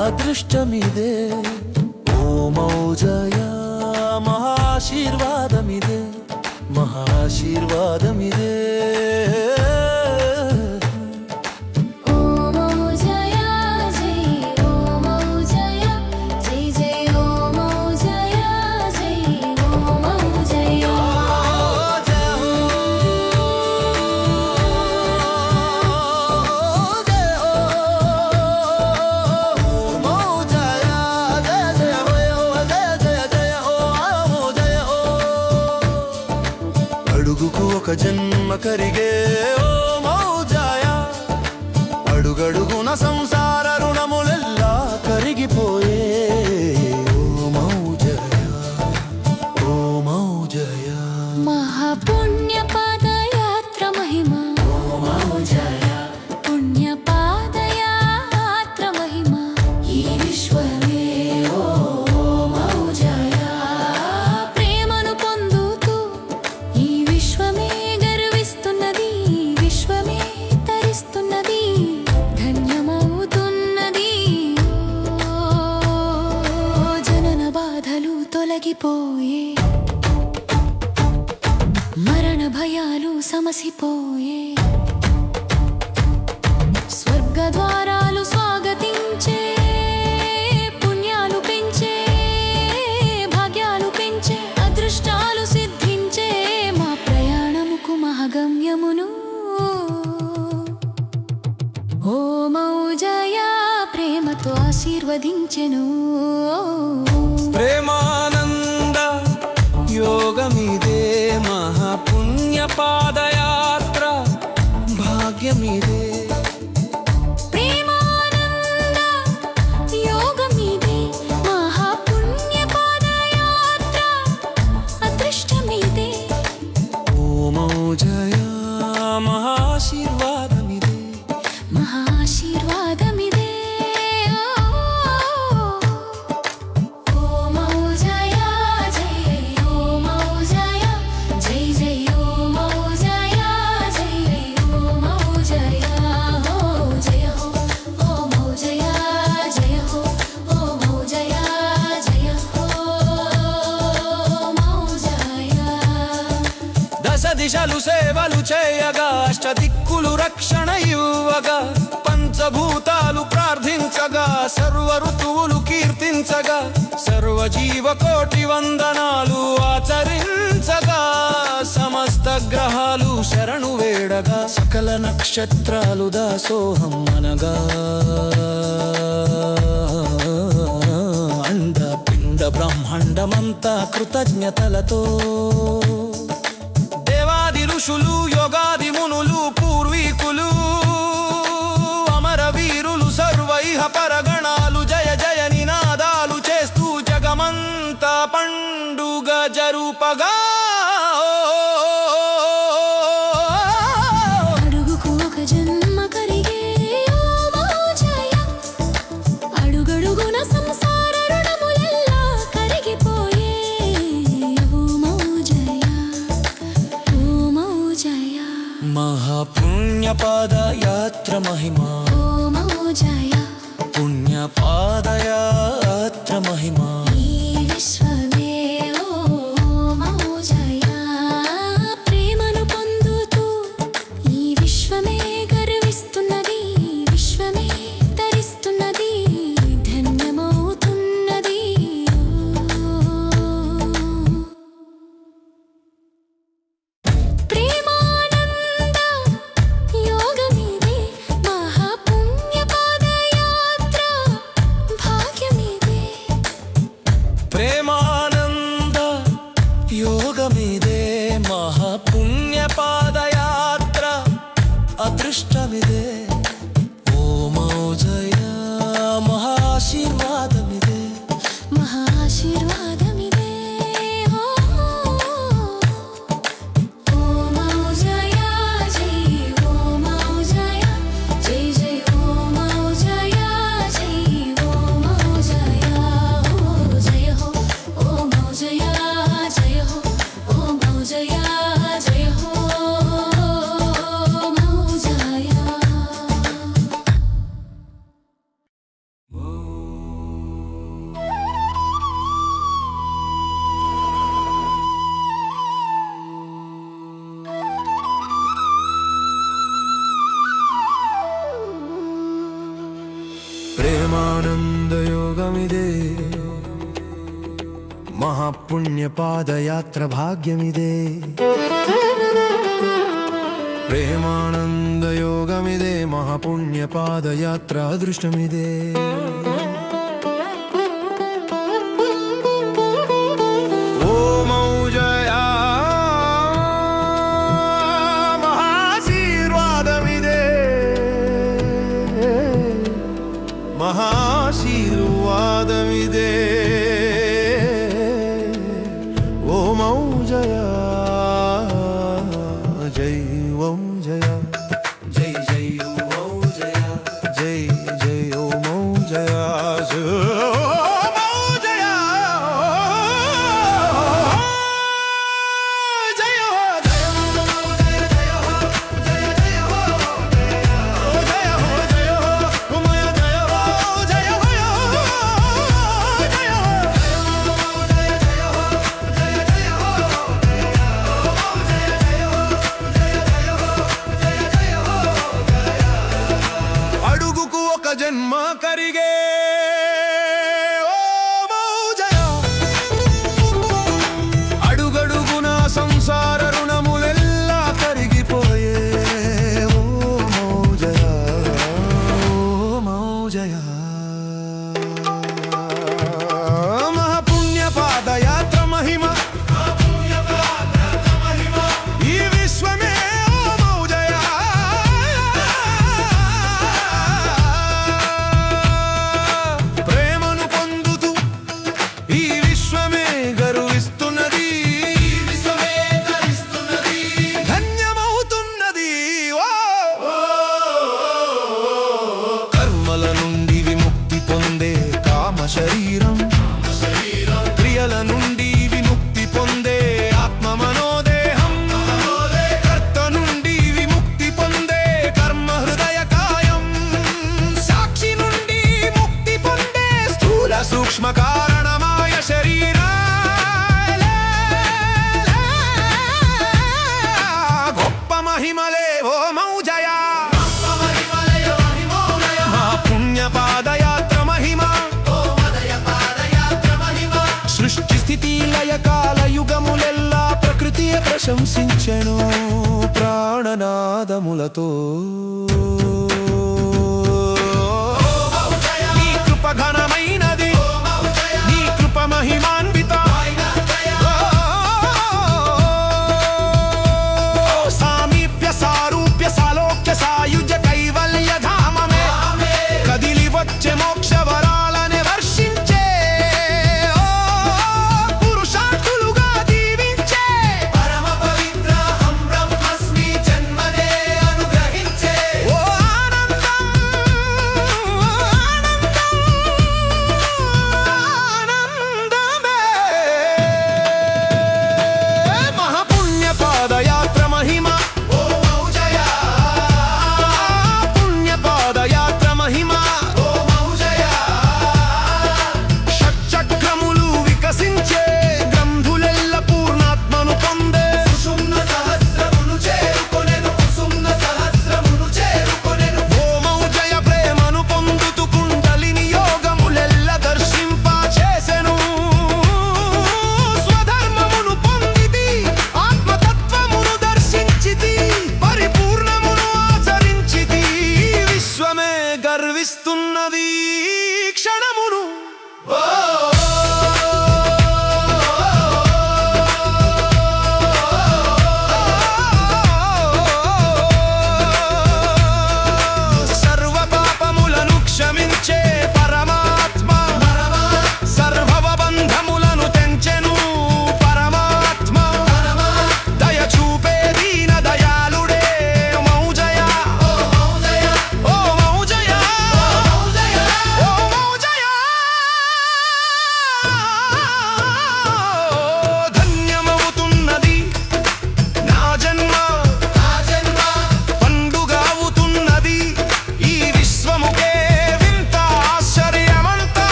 అదృష్టమిదే ఓ మౌజయా మహాశీర్వాదమిదే మహాశీర్వాదమిదే అడుగుకు ఒక జన్మ కరిగే ఓ మౌజయా అడుగడుగున సంసార రుణములెల్లా కరిగిపోయే ఓ మౌజయా ఓ మౌజయా మహాపుణ్య పాదయాత్ర మహిమ ఓ మౌజయా పుణ్య పాదయాత్ర మహిమ ఈ విశ్వమే ఓ మౌజయా ప్రేమను పొందుతూ ఈ విశ్వమే గర్విస్తున్నది విశ్వమే తరిస్తున్నది ధన్యమవుతున్నది జనన బాధలు తొలగిపోయే మరణ భయాలు సమసిపోయే స్వర్గ ద్వారాలు స్వాగతించే పుణ్యాలు పెంచే భాగ్యాలు పెంచే అదృష్టాలు సిద్ధించే మా ప్రయాణముకు మహాగమ్యమును ఓ మౌజయా ప్రేమతో ఆశీర్వదించెను ప్రేమానంద యోగమిదే మహాపుణ్య పాదయాత్ర భాగ్యమిదే ప్రేమానంద యోగమిదే మహాపుణ్య పాదయాత్ర అదృష్టమిదే ఓ మౌజయా మహాశీర్వాదమిదే మహాశీర్వాదమిదే ఓ మౌజయా జై ఓ మౌజయా జై జై ఓ మౌజయా జై ఓ మౌజయా ఓ జయ హో ఓ మౌజయా జయ హో ఓ మౌజయా జయ హో మౌజయా దశ దిశలు సేవలు చేయగా అష్ట దిక్కులు రక్షణ ఇవ్వగా పంచభూతాలు ప్రార్థించగా సర్వ ఋతువులు కీర్తించగా సర్వజీవకోటి వందనాలు ఆచరించగా సమస్త గ్రహాలు శరణు వేడగా సకల నక్షత్రాలు దాసోహం అనగా అండ పిండ బ్రహ్మాండమంతా కృతజ్ఞతలతో దేవాది ఋషులు యోగాది మునులు పూర్వీకులు అమరవీరులు సర్వైహ పరగణాలు జయ జయ నినాదాలు చేస్తూ జగమంతా పండుగ జరుపగా అడుగుకు ఒక జన్మ కరిగే ఓ మౌజయా అడుగడుగున సంసార రుణములెల్లా కరిగిపోయే ఓ మౌజయా ఓ మౌజయా మహాపుణ్య పాదయాత్ర మహిమా ఓ మౌజయా పుణ్య పాదయాత్ర మహిమా ఈ విశ్వమే ఓ మౌజయా ప్రేమను పొందుతూ ఈ విశ్వమే గర్విస్తున్నది ప్రేమానంద యోగమిదే మహాపుణ్య పాదయాత్ర భాగ్యమిదే ప్రేమానంద యోగమిదే మహాపుణ్య పాదయాత్ర అదృష్టమిదే మహాశీర్వాదమిదే ఓం ఔ జయ జై ఓం జయ జై జై ఓం జయ జై జై ఓం జయ జన్మ కరిగే ఓం ఔ జయ అడుగడుగున సంసార రుణములెల్లా కరిగిపోయే ఓం ఔ జయ ఓం ఔ జయ మహాపుణ్య పాదయాత్ర మహిమ ఈ విశ్వమే ఓం ఔ జయ శరీరం క్రియల నుండి విముక్తి పొందే ఆత్మ మనోదేహం కర్త నుండి విముక్తి పొందే కర్మ హృదయ కాయం సాక్షి నుండి ముక్తి పొందే స్థూల సూక్ష్మ కారణమాయ శరీరా గొప్ప మహిమలే ఓం ఔ జయ పుణ్య పాదయాత్ర మహిమ సృష్టి స్థితి లయ కాల యుగములెల్లా ప్రకృతియే ప్రశంసించెను ప్రాణనాదములతో నీ కృప ఘనమైనది నీ కృప మహిమాన్విత సామీప్య సారూప్య సాలోక్య సాయుజ కైవల్య ధామమే కదిలి వచ్చే మోక్ష వరాలనే వర్షించే ఓ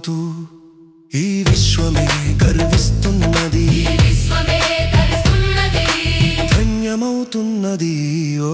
చూస్తూ ఈ విశ్వమే గర్విస్తున్నది ధన్యమవుతున్నది ఓ